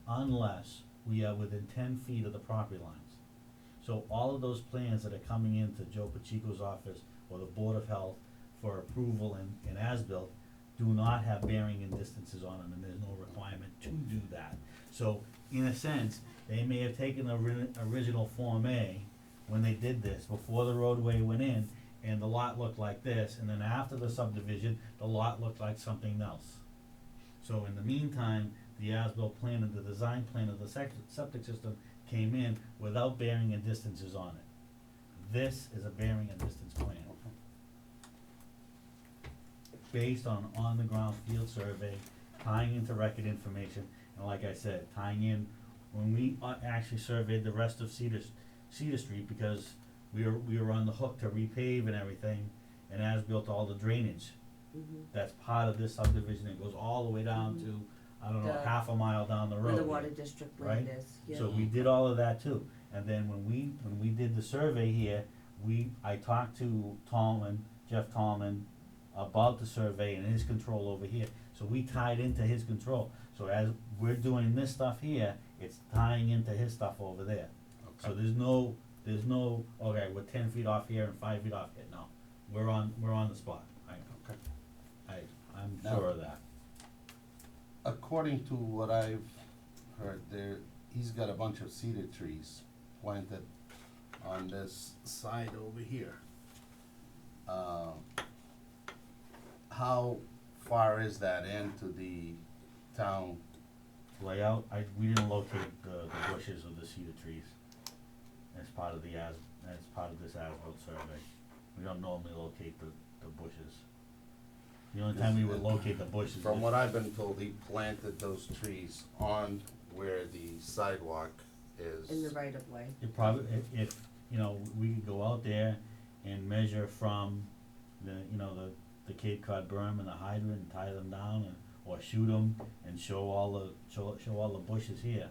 unless we are within 10 feet of the property lines. So all of those plans that are coming into Joe Pacheco's office or the Board of Health for approval and as-built do not have bearing and distances on them, and there's no requirement to do that. So, in a sense, they may have taken the original Form A when they did this, before the roadway went in, and the lot looked like this, and then after the subdivision, the lot looked like something else. So in the meantime, the as-built plan and the design plan of the septic system came in without bearing and distances on it. This is a bearing and distance plan. Based on the ground field survey, tying into record information, and like I said, tying in, when we actually surveyed the rest of Cedar Street, because we were on the hook to repave and everything, and as-built all the drainage. That's part of this subdivision, it goes all the way down to, I don't know, The- half a mile down the road. Where the here. water district land Right? is, yeah. So we did all of that too, and then when we did the survey here, I talked to Jeff Tallman, about the survey and his control over here, so we tied into his control. So as we're doing this stuff here, it's tying into his stuff over there. So there's no, okay, we're 10 feet off here and 5 feet off here, no, we're on the spot, I'm Now- sure of that. According to what I've heard, he's got a bunch of cedar trees planted on this side over here. How far is that into the town? Layout, we didn't locate the bushes of the cedar trees as part of this as-built survey. We don't normally locate the bushes. The only time we would locate the bushes From is- what I've been told, he planted those trees on where the sidewalk is. In the right of way. It probably, if, we could go out there and measure from the Cape Cod berm and the hydrant and tie them down, or shoot them and show all the bushes here,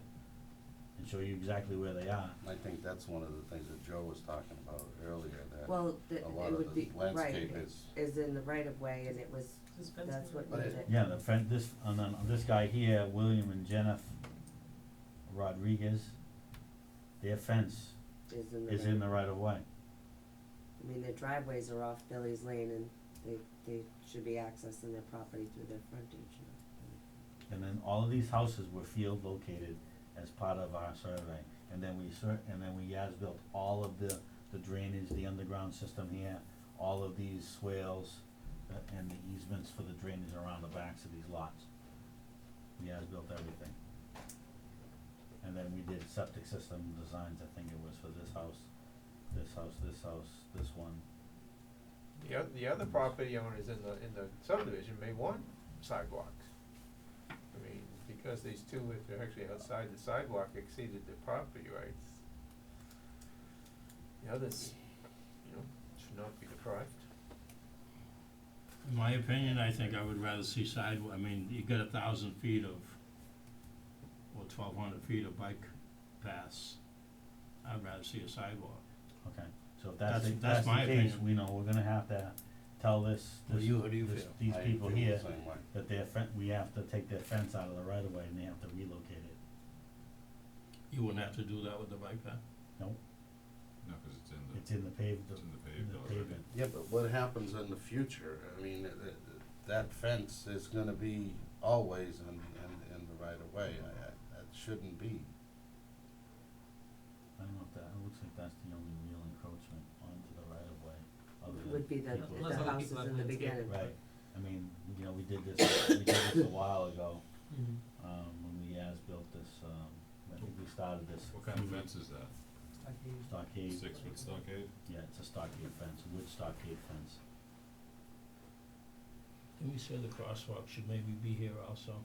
and show you exactly where they are. I think that's one of the things that Joe was talking about earlier, that Well, a lot it of would the be, right, landscape is in the right of way, and it was, that's what But made it- it. Yeah, and then this guy here, William and Jennifer Rodriguez, their fence is in the right of way. I mean, their driveways are off Billy's Lane, and they should be accessing their property through their frontage. And then all of these houses were field located as part of our survey, and then we as-built all of the drainage, the underground system here, all of these swales, and the easements for the drainage around the backs of these lots. We as-built everything. And then we did septic system designs, I think it was for this house, this one. The other property owners in the subdivision may want sidewalks. I mean, because these two, if they're actually outside the sidewalk, exceeded their property rights. The others, should not be deprived. In my opinion, I think I would rather see sidewalk, I mean, you got 1,000 feet of, or 1,200 feet of bike paths. I'd rather see a sidewalk. Okay, so if that's That's the my case, opinion. we know we're gonna have to tell What do you feel? these I people feel here the same way. that we have to take their fence out of the right of way and they have to relocate it. You wouldn't have to do that with the bike path? Nope, No, cause it's in the paved, it's in the in paved the already. pavement. Yeah, but what happens in the future? I mean, that fence is gonna be always in the right of way. That shouldn't be. I don't know if it looks like that's the only real encroachment onto the right of way, other than Would be the people- Unless other houses people have in the landscape. beginning. Right, I mean, we did this a while ago, when we as-built this, I think we started this. What kind of fence is that? Stockade. 6-foot stockade? Yeah, it's a stockade fence, a wood stockade fence. Can we say the crosswalk should maybe be here also?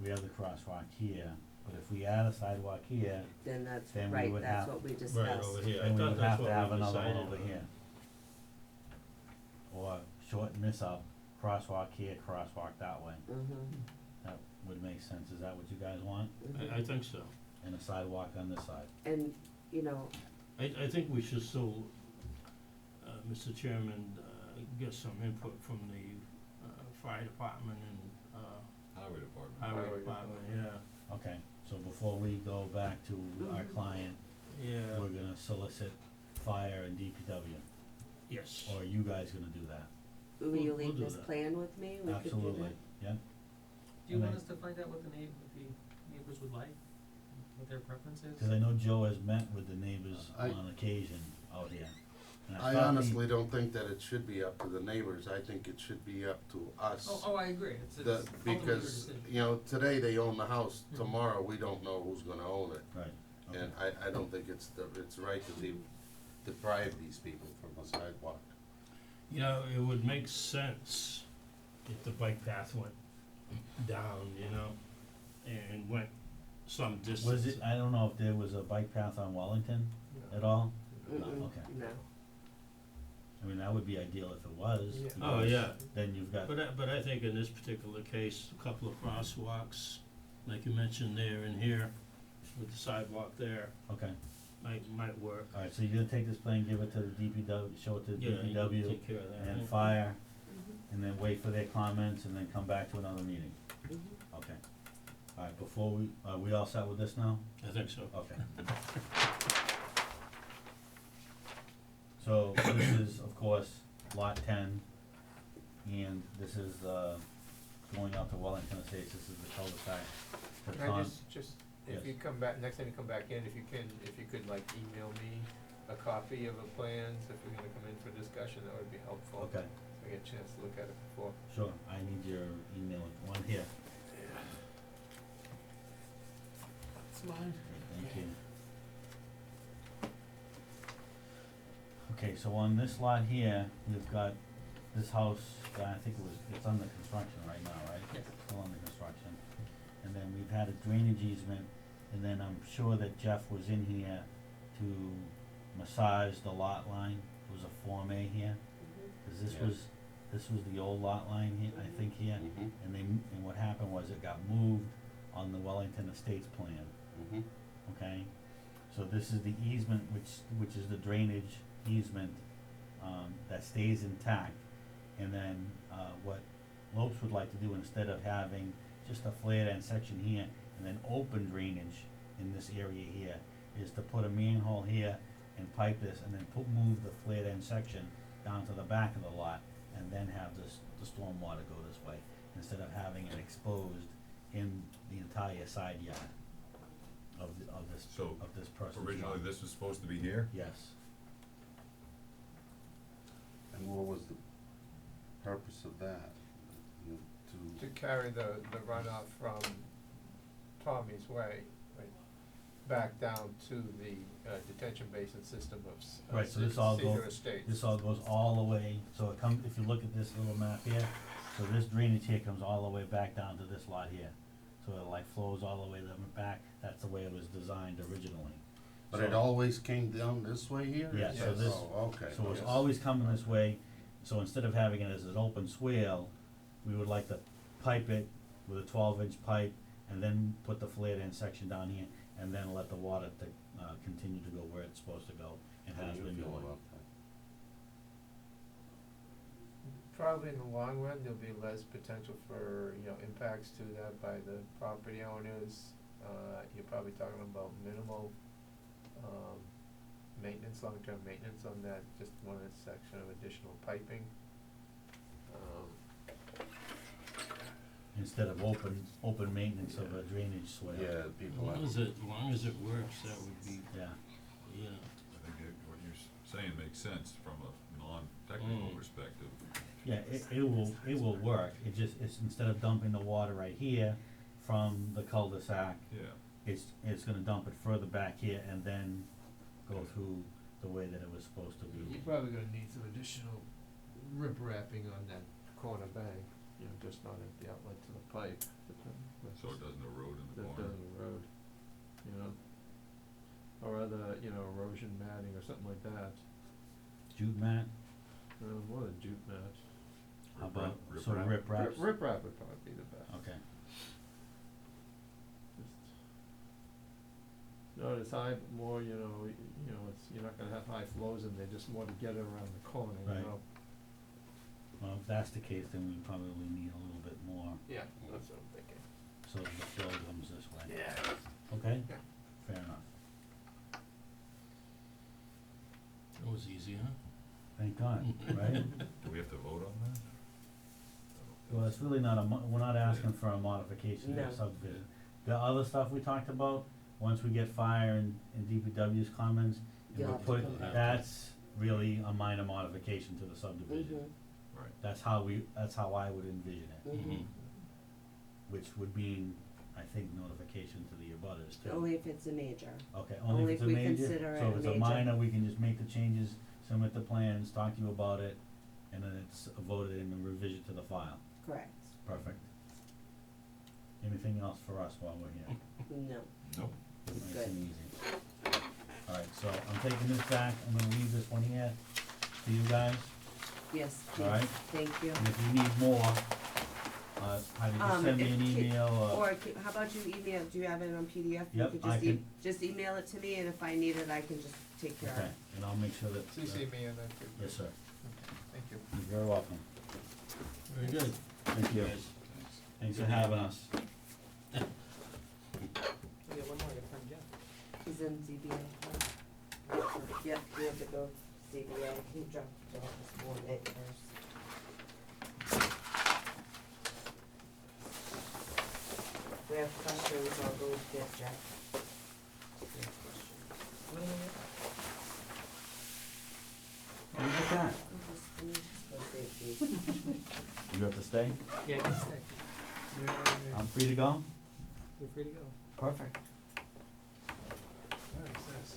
We have the crosswalk here, but if we add a sidewalk here, Then that's, Then we right, would that's have- what we discussed. Right over here, I then we thought would that's have what to have we another one decided over on. here. Or shorten this up, crosswalk here, crosswalk that way, that would make sense, is that what you guys want? I think so. And a sidewalk on this side? And, I think we should still, Mr. Chairman, get some input from the, fire department and, Highway department. highway Highway department, department. yeah. Okay, so before we go back to our client, Yeah, we're gonna solicit fire and DPW, yes. or are you guys gonna do that? Will you we'll leave do this that. plan with me? We could do Absolutely, that. yeah, Do you And want I- us to find out what the neighbors would like, what their preference is? cause I know Joe has met with the neighbors I- on occasion out here. And I thought the- honestly don't think that it should be up to the neighbors, I think it should be up to us. Oh, I agree, it's The- ultimately your because, decision. you know, today they own the house, Mhm. tomorrow we don't know who's gonna own it. Right, okay. And I don't think it's right to deprive these people from a sidewalk. You know, it would make sense if the bike path went down, you know, and went some distance. Was it, I don't know if there was a bike path on Wellington No. at all? No, Mm-mm, okay. no. I mean, that would be ideal if it was. Yeah. Oh, because yeah. Then you've got, But I think in this particular case, a couple of crosswalks, like you mentioned there and here, with the sidewalk there, okay, might work. alright, so you're gonna take this plan, give it to the DPW, show it to the Yeah, you can DPW take care of that. and right? fire, Mhm, and then wait for their comments and then come back to another meeting, mhm. okay. Alright, before we all set with this now? I think so. Okay. So this is, of course, lot 10, and this is, going out to Wellington Estates, this is the cul-de-sac. The Can I con- just, Yes. if you come back, next time you come back in, if you could like email me a copy of the plans, if we're gonna come in for discussion, that would be helpful. Okay, So I get a chance to look at it before. sure, I need your email, one here, That's mine. thank you. Okay, so on this lot here, we've got this house, I think it's under construction right now, right? Yes. Still under construction. And then we've had a drainage easement, and then I'm sure that Jeff was in here to massage the lot line. It was a Form A here, cause this Yeah. was the old lot line here, I think here. Mhm, And what happened was it got moved on the Wellington Estates plan, mhm. okay? So this is the easement, which is the drainage easement, that stays intact. And then, what Lopes would like to do, instead of having just a flared end section here and then open drainage in this area here, is to put a manhole here and pipe this and then move the flared end section down to the back of the lot and then have the stormwater go this way, instead of having it exposed in the entire side yard of So, this person's Originally, yard. this was supposed to be here? Yes. And what was the purpose of that? You know, To carry the runoff from Tommy's Way, right, back down to the detention basin system of Right, so this all Cedar goes- Estates. This all goes all the way, so it comes, if you look at this little map here, so this drainage here comes all the way back down to this lot here. So it like flows all the way back, that's the way it was designed originally. But it So- always came down this way here? Yeah, so Yes. this, Oh, okay. so it's yes. always coming this way, so instead of having it as an open swale, we would like to pipe it with a 12-inch pipe and then put the flared end section down here and then let the water continue to go where it's supposed to go and How do has you been feel going. about that? Probably in the long run, there'll be less potential for, impacts to that by the property owners. You're probably talking about minimal, maintenance, long-term maintenance on that, just one section of additional piping. Instead of open maintenance of a drainage swale. Yeah, people As long as it works, that would be, Yeah, yeah. I think what you're saying makes sense from a non-technical Mm. perspective. yeah, it will work, it's instead of dumping the water right here from the cul-de-sac, Yeah, it's gonna dump it further back here and then go through the way that it was supposed to be. You're probably gonna need some additional rip wrapping on that corner bank, just not at the outlet to the pipe. so it doesn't erode in the That corner. doesn't erode, or other, erosion matting or something like that. Jute mat, More than jute mat. how Rip about, wrap- rip so wrap. rip wraps? Rip wrap would probably be the best. Okay, Not as high, but more, it's, you're not gonna have high flows in there, just more to get it around the corner, Right. well, if that's the case, then we probably need a little bit more, Yeah, that's what I'm thinking. so the flow comes this way. Yeah. Okay? Yeah. Fair enough. That was easy, huh? Thank God, right? Do we have to vote on that? Well, it's really not we're not asking for a modification No. or subdivision. The other stuff we talked about, once we get fire and DPW's comments, and You'll we have to put, come back. that's really a minor modification to the subdivision. Mhm, That's how I would envision it, mhm. which would mean, I think, notification to the abutters too. Only if it's a major. Okay, only only if it's a if we major, consider so it if it's a a major. minor, we can just make the changes, submit the plans, talk to you about it, and then it's voted in and revision to the file. Correct. Perfect. Anything else for us while we're here? No. Nope. Nice Good. and easy. Alright, so I'm taking this back, I'm gonna leave this one here to you guys, Yes, please. Alright. Thank you. and if you need more, either just send me an if ki- email or, how about you email, do you have it on PDF? You Yep, could I just can- just email it to me, and if I need it, I can just take care of okay, it. and I'll make sure that, CC me and then. yes, sir, Thank you. you're very welcome, Very good. thank you, Guys. thanks for having us. We got one more, I gotta find Jeff. He's in ZBA. Yep, we have to go ZBA, he dropped it off this morning first. We have questions, I'll go get Jeff. We have questions. Look at that, Let me just go save these. you have to stay, Yeah, you can stay. I'm free to go? You're free to go. Perfect. What is this?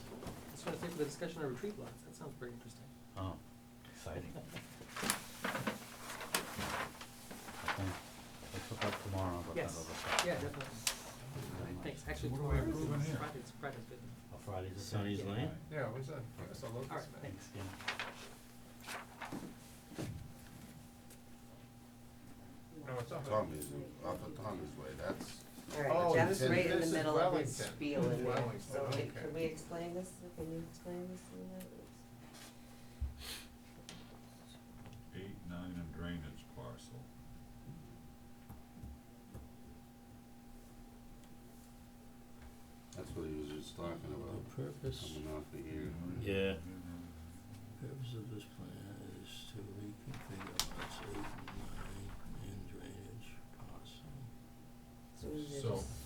Just wanna stay for the discussion of retreat lots, that sounds pretty interesting. Oh, exciting. Okay, let's look up tomorrow about that Yes. other stuff. Yeah, definitely. Thanks, actually, What are we tomorrow approving is here? Friday's good. Oh, Friday's the Sonny's second. Lane? Yeah, what's that? That's a locust Alright, map. thanks. Yeah. No, it's off. Tommy's, off of Tommy's Way, that's, Alright, Oh, Jeff's this- right in the this is middle of his Wellington. spiel in there, Wellington, so okay. can we explain this, can you explain this in that? 8, 9 and drainage parcel. that's what he was just talking about, The purpose, coming off of here. yeah, purpose of this plan is to reconfigure lots 8 and 9 in drainage parcel. So we did So- this-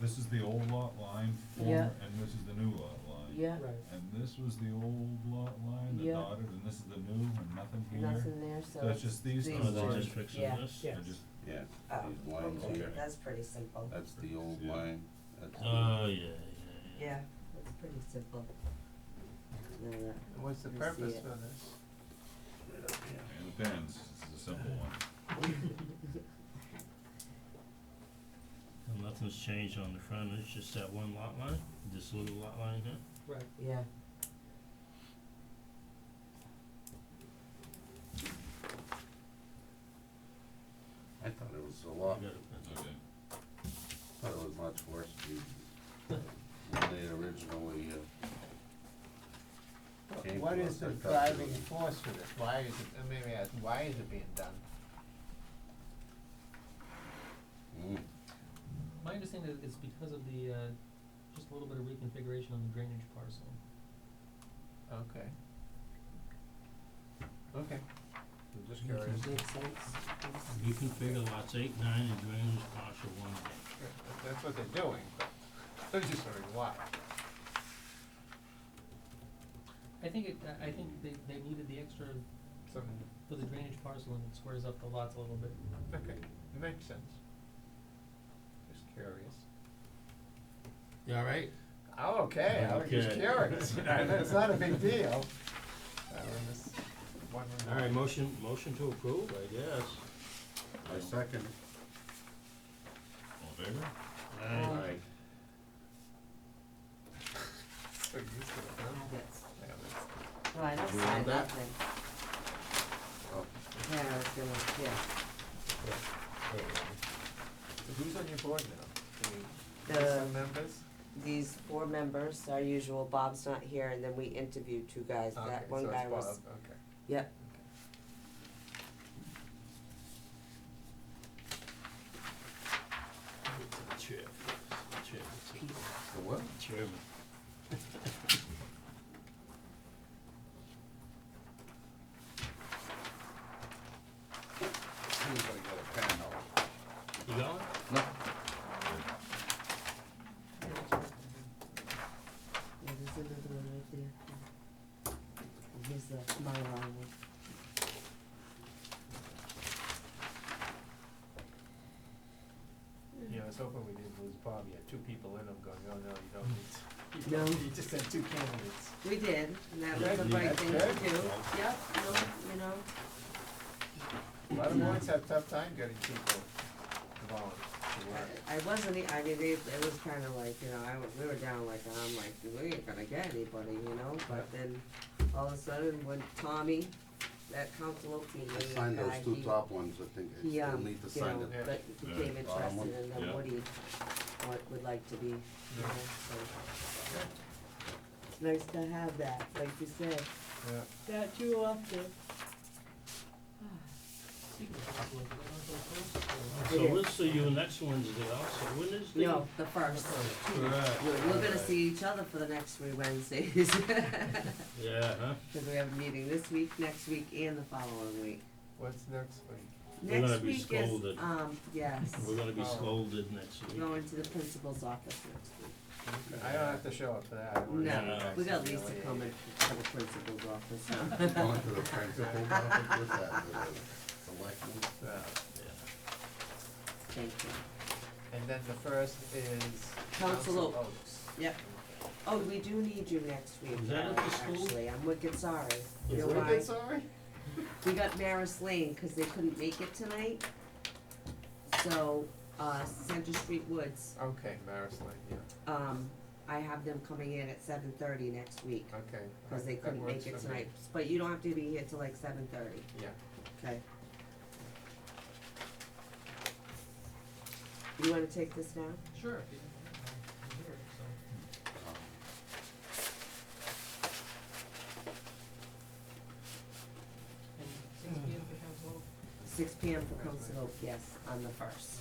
This is the old lot line, Yeah. and this is the new lot line. Yeah, Right. And this was the old lot line, the Yeah. dotted, and this is the new, and nothing here? nothing there, so. So it's just these these two Oh, they're lines? just fixing Yeah. this? Yeah. They're just, Yeah, Oh, these lines okay, here, that's pretty simple. that's the old Yeah. line, that's the. Oh, yeah. Yeah, that's pretty simple. No, that- And what's the I see purpose it. for this? Right up here. it depends, this is a simple one. And nothing's changed on the front, it's just that one lot line, this little lot line here? Right. Yeah, I thought it was a lot, I got it. Okay. thought it was much worse when they originally, came What to is us, the I thought driving it was- force for this? Why is it, maybe ask, why is it being done? Mm, My understanding is it's because of the, just a little bit of reconfiguration on the drainage parcel. Okay. Okay. I'm just Okay. curious. makes sense. Reconfigure lots 8, 9 in drainage parcel 1A. That's what they're doing, but I was just wondering why. I think they needed the extra Some, for the drainage parcel and it squares up the lots a little bit. okay, it makes sense. Just curious. You all right? I'm okay, I was just Okay. curious, you know, it's not a big deal. This one All right, motion to approve, I guess. I second it. All in favor? Aye. So used to it, huh? Yes. Yeah, that's- Well, I don't You sign want that? nothing. Oh, Yeah, I was gonna, yeah. So who's on your board now? The- Some members? These 4 members, our usual, Bob's not here, and then we interviewed 2 guys, Okay, that one so guy it's was, Bob, okay. yep. Chair. P The what? Chairman. Anybody got a pen though? You got one? No. Yeah, there's another one right there. And here's the Mylar one. Yeah, I was hoping we didn't lose Bob, you had two people in them going, oh no, you don't need, you No. don't, you just had two candidates. We did, and that was Good. the right That's thing to good. do. Yep, no, you know, A lot of boards have tough time getting people involved to work. I wasn't, I mean, it was kinda like, you know, we were down like, I'm like, we ain't gonna get anybody, you know, but then all of a sudden, when Tommy, that council Oak team, I the signed those guy, two he- top ones, I think, I he, still need to you sign know, them. Yeah. but Yeah. became Bottom one? interested, and then Yeah. Woody would like to be, you Yeah. know, so. It's nice to have that, like you said, Yeah. that you up there. Speaking of council, is it on for the first, or- So It is. we'll see you next Wednesday also. When is the? No, the first. Correct. We're gonna see each other for the next 3 Wednesdays. Yeah, huh? Cause we have a meeting this week, next week, and the following week. What's next week? We're gonna Next be week is, scolded. yes, We're gonna be Oh. scolded next week. going to the principal's office next week. I don't have to show up for that, I wanna see you No, guys we got Lisa humiliated. coming to the principal's office. Going to the principal's office, what's that, the selectmen? Yeah. Thank you. And then the first is Council Oak. Oaks. Yep. Oh, we do need you next week, Is that at the school? actually, I'm wicked sorry. You Is know We're why? good, sorry? We got Maris Lane, cause they couldn't make it tonight. So, Center Street Woods, Okay, Maris Lane, yeah, I have them coming in at 7:30 next week, okay. cause they that couldn't works make it for me. tonight, but you don't have to be here till like 7:30, Yeah, okay? You wanna take this now? Sure, if you, I'm here, so. And 6 p.m. for council Oak? 6 p.m. for Council Oak, yes, on the first.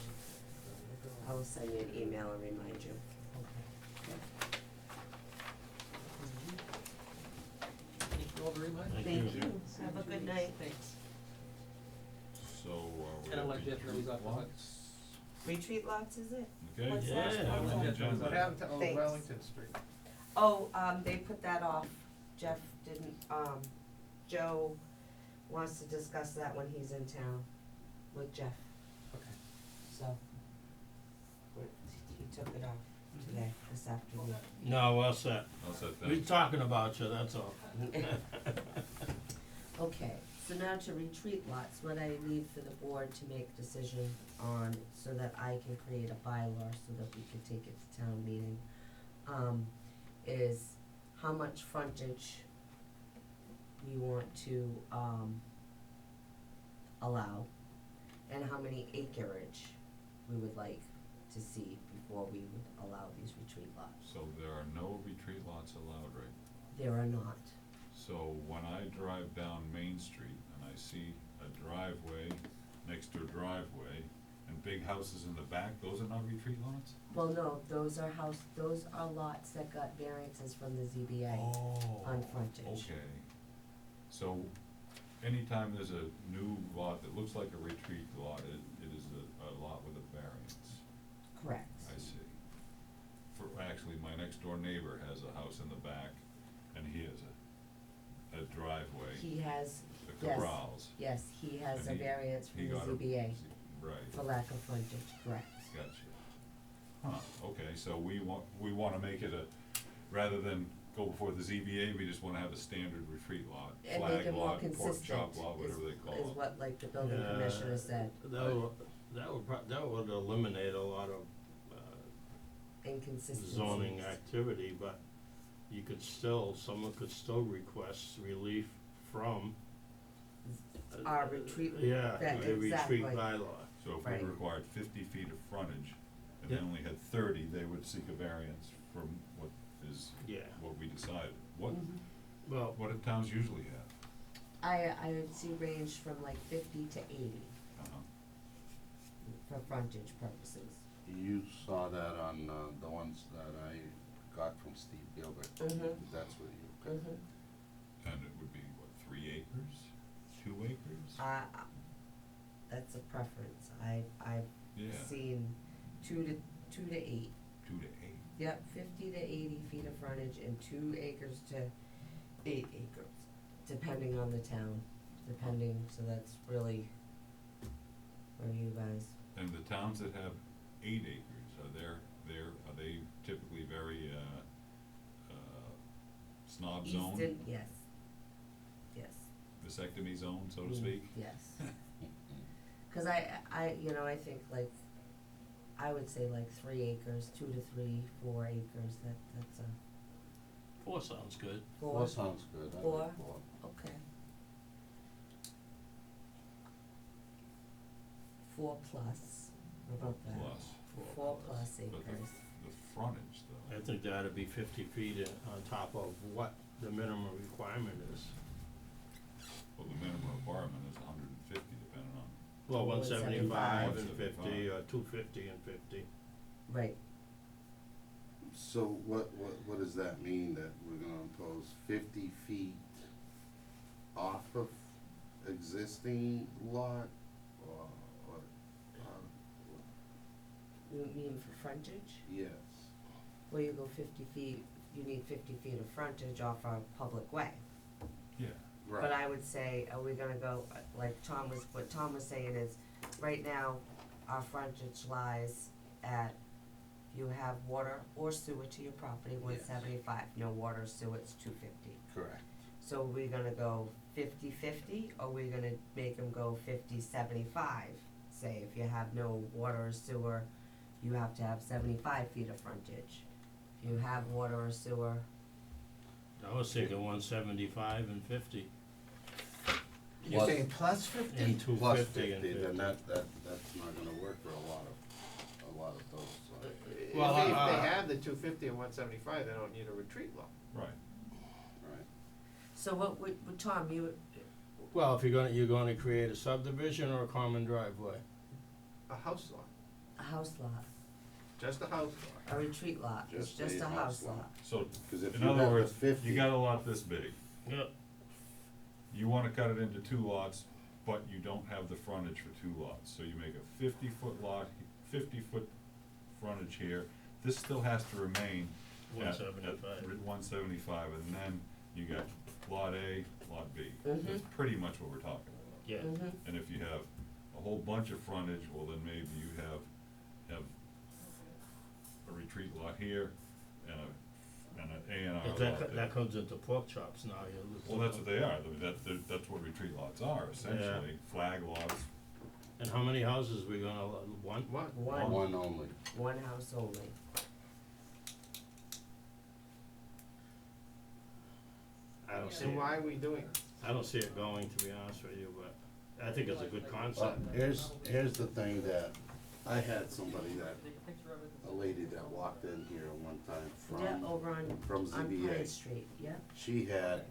I will send you an email and remind you. Thank you all very much. Thank Thank you. you, have a good night. Thanks. So, we And I'll let Jeff know he's off the hook. Retreat lots, is it? Okay. What's that? On the Yeah. agenda. what happened to Old Thanks. Wellington Street? Oh, they put that off. Jeff didn't, Joe wants to discuss that when he's in town with Jeff, Okay. so. He took it off today, this afternoon. No, well said. I'll set We're that. talking about you, that's all. Okay, so now to retreat lots, what I need for the board to make decision on, so that I can create a bylaw so that we can take it to town meeting, is how much frontage we want to, allow, and how many acreage we would like to see before we would allow these retreat lots. So there are no retreat lots allowed, right? There are not. So when I drive down Main Street and I see a driveway next to a driveway and big houses in the back, those are not retreat lots? Well, no, those are lots that got variances from the ZBA on frontage. Okay. So anytime there's a new lot that looks like a retreat lot, it is a lot with a variance. Correct. I see. Actually, my next door neighbor has a house in the back and he has a driveway, He has, the yes. corrals. yes, he has a And he- variance he from the got a- ZBA Right. for lack of frontage, correct. Gotcha. Okay, so we wanna make it rather than go before the ZBA, we just wanna have a standard retreat lot, And make flag it more lot, pork consistent, chop lot, whatever they is call it. what like the building Yeah, commissioner said, That would eliminate a lot of, inconsistencies. zoning activity, but you could still, someone could still request relief from. Our retreat, Yeah, that- a retreat exactly. bylaw. So if Right. we required 50 feet of frontage and they Yeah. only had 30, they would seek a variance from what Yeah, we decided. What Mhm. well, do towns usually have? I would see range from like 50 to 80 Uh-huh. for frontage purposes. You saw that on, the ones that I got from Steve Gilbert. Mhm. That's what you, okay. And it would be, what, 3 acres? 2 acres? That's a preference, I've Yeah, seen 2 to 8. 2 to 8. Yep, 50 to 80 feet of frontage and 2 acres to 8 acres, depending on the town, so that's really where you guys. And the towns that have 8 acres, are they typically very, snob zone? Easton, yes. Vasectomy zone, so to speak? Yes. Cause I think like, I would say like 3 acres, 2 to 3, 4 acres, that's a 4 sounds good. 4. 4 sounds good, I Four. like 4. Okay. 4 plus, how about that? Plus. 4 plus But acres. the frontage though, I think that'd be 50 feet on top of what the minimum requirement is. well, the minimum requirement is 150 depending on, Well, 175 and 175. 50, or 250 and 50. Right, So what does that mean, that we're gonna impose 50 feet off of existing lot, or, you mean for frontage? yes, Well, you go 50 feet, you need 50 feet of frontage off a public way. yeah, right. But I would say, are we gonna go, like what Tom was saying is, right now, our frontage lies at, you have water or sewer to your property, Yes. 175, no water or sewer, it's 250. Correct. So we're gonna go 50-50, or we're gonna make them go 50-75? Say, if you have no water or sewer, you have to have 75 feet of frontage. If you have water or sewer, I was thinking 175 and 50. You're saying plus 50? And Plus 250 and 50, 50. then that's not gonna work for a lot of those, Well, If they have the 250 and 175, they don't need a retreat lot. right. right? so what would, Tom, Well, if you're gonna create a subdivision or a common driveway. A house lot, a house lot, just a house lot. a retreat lot, it's Just just a a house house lot. lot. So, Cause if in you other have the words, 50. you got a lot this big, Yep. you wanna cut it into 2 lots, but you don't have the frontage for 2 lots, so you make a 50-foot lot, 50-foot frontage here, this still has to remain at 175. 175, and then you got lot A, lot B. That's Mhm. pretty much what we're talking about. Yeah. Mhm. And if you have a whole bunch of frontage, well, then maybe you have a retreat lot here and an A and R But lot that, there. that comes into pork chops now, Well, that's what they are, I mean, that's what retreat lots are, essentially, flag lots. And how many houses we gonna, one? One, One only. one house only. I don't see And why it, are we doing it? I don't see it going, to be honest with you, but I think it's a good Well, concept. here's the thing, that I had somebody a lady that walked in here one time Yeah, from over on Pine ZBA. Street, yep, She had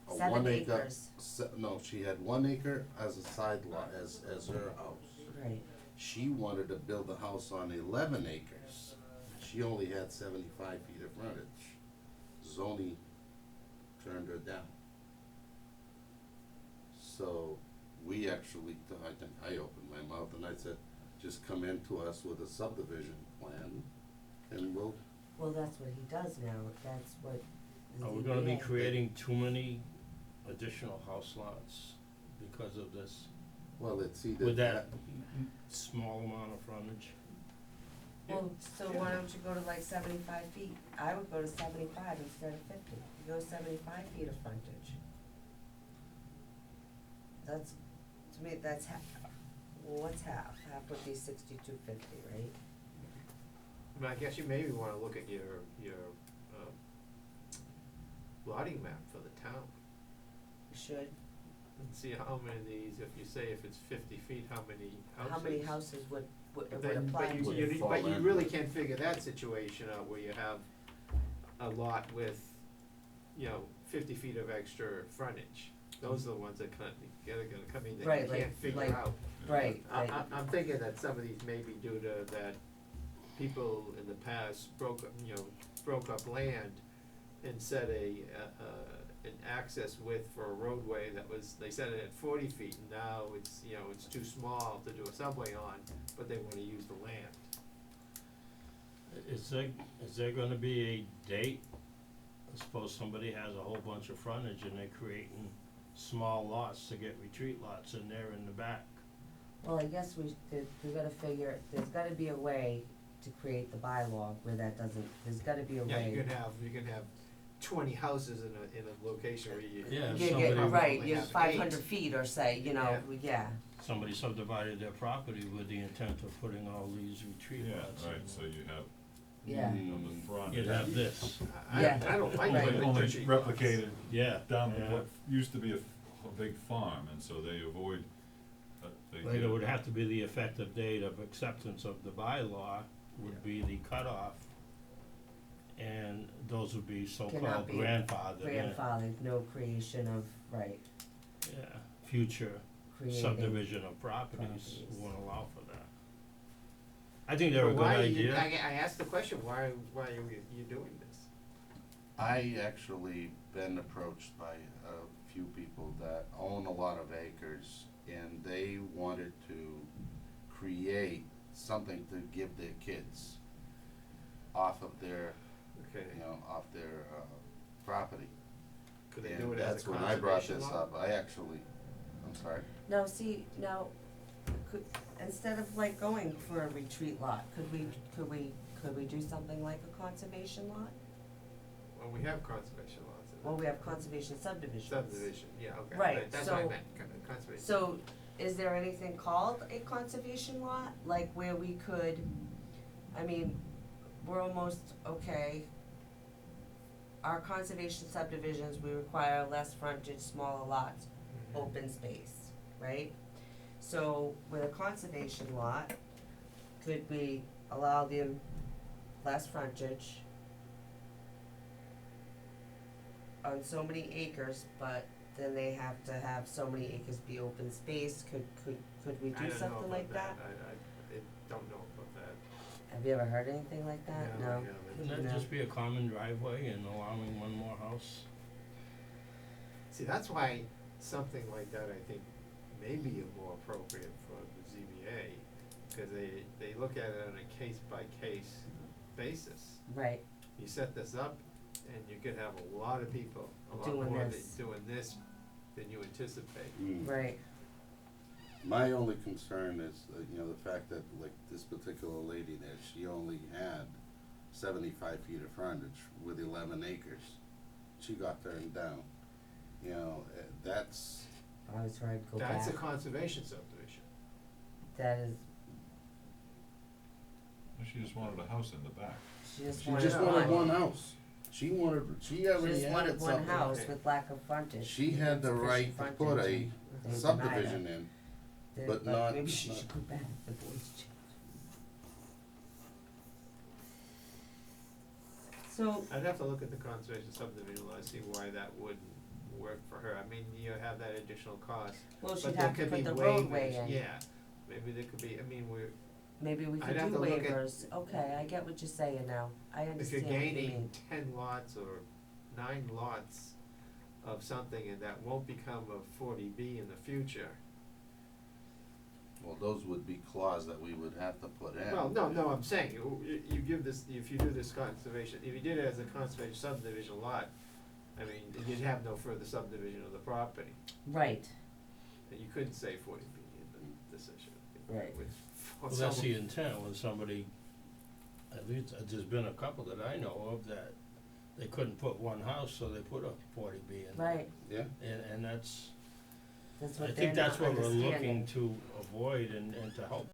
a 7 1 acre. acres. No, she had 1 acre as a side lot, as her house. right, She wanted to build a house on 11 acres. She only had 75 feet of frontage. Zoning turned her down. So we actually, I think I opened my mouth and I said, just come in to us with a subdivision plan and we'll, well, that's what he does now, that's what the Are we gonna be ZBA creating too many additional house lots because of this, well, it's either with that small amount of frontage? Well, so why don't you go to like 75 feet? I would go to 75 instead of 50. You go 75 feet of frontage. That's, to me, that's half. Well, what's half? Half would be 6250, right? But I guess you maybe wanna look at your, lotting map for the town, You should. and see how many of these, if you say if it's 50 feet, how many houses? How many houses would it would Then, apply but you, to? Would fall but you in. really can't figure that situation out where you have a lot with, 50 feet of extra frontage. Those are the ones that are gonna come in that Right, you like- can't figure like- out. Right, right. I'm thinking that some of these may be due to that people in the past broke up land and set an access width for a roadway that was, they set it at 40 feet, and now it's too small to do a subway on, but they wanna use the land. Is there gonna be a date? Suppose somebody has a whole bunch of frontage and they're creating small lots to get retreat lots in there in the back. Well, I guess we gotta figure, there's gotta be a way to create the bylaw where that doesn't, there's gotta be a Yeah, way. you can have 20 houses in a location where you. Yeah, You somebody- get, right, only you're have 500 8. feet or say, you know, Somebody subdivided their property with the intent of putting all these retreat Yeah, lots right, in. so you have, yeah. on the front. You'd have this, Yeah. I don't like Right. the Only retreat lots. replicated yeah, down to yeah. what used to be a big farm, and so they avoid, they Like get. it would have to be the effective date of acceptance of the bylaw would be the cutoff. And those would be so-called Cannot be grandfathered in, Grandfathered, no creation of, right, yeah, future creating. subdivision of properties properties. won't allow for that. I think they're a But good why are you- idea. I asked the question, why are you doing this? I actually been approached by a few people that own a lot of acres, and they wanted to create something to give their kids off of their, Okay, off their, property. could they do And it as that's a when I brought conservation this law? up, I'm sorry. Now, see, could, instead of like going for a retreat lot, could we do something like a conservation lot? Well, we have conservation laws. Well, we have conservation subdivisions. Subdivision, yeah, okay, Right, that's what I so- meant, conservation. So, is there anything called a conservation lot, like where we could, I mean, we're almost, okay, our conservation subdivisions, we require less frontage, smaller lots, Mhm. open space, right? So, with a conservation lot, could we allow them less frontage on so many acres, but then they have to have so many acres be open space? Could we I do don't know something about like that? I don't know about that. Have you ever heard anything like that? No, I No? haven't. Wouldn't that No. just be a common driveway and allowing one more house? See, that's why something like that, I think, may be more appropriate for the ZBA, because they look at it on a case-by-case basis. Right, You set this up, and you could have a lot of people, a lot Doing more this. doing this than you anticipate. right, My only concern is, the fact that, like, this particular lady there, she only had 75 feet of frontage with 11 acres. She got turned down. That's, I was trying to go back. That's a conservation subdivision. That is, She just wanted a house in the back. she just she wanted just one. wanted one house. She She already just had wanted one something. house Okay. with lack of frontage. She had the Insufficient right to frontage, put a and they denied her. subdivision in, but not- Maybe she not- should go back, the boys change. So, I'd have to look at the conservation subdivision law, see why that wouldn't work for her. I mean, you have that additional cost, well, but she'd there have to could be put the waivers, roadway in. yeah. Maybe there could be, I mean, Maybe we I'd could have do to look at- waivers, okay, I get what you're saying now, I if understand you're what you gaining mean. 10 lots or 9 lots of something and that won't become a 40B in the future. well, those would be clause that we would have to put in. Well, no, I'm saying, you give this, if you do this conservation, if you did it as a conservation subdivision lot, I mean, you'd have no further subdivision of the property. Right, And you couldn't say 40B in the decision. Right. Well, that's the intent when somebody, at least, there's been a couple that I know of that they couldn't put one house, so they put a 40B in. right, Yeah, And that's, that's I what they're think that's not what we're understanding. looking to avoid and to help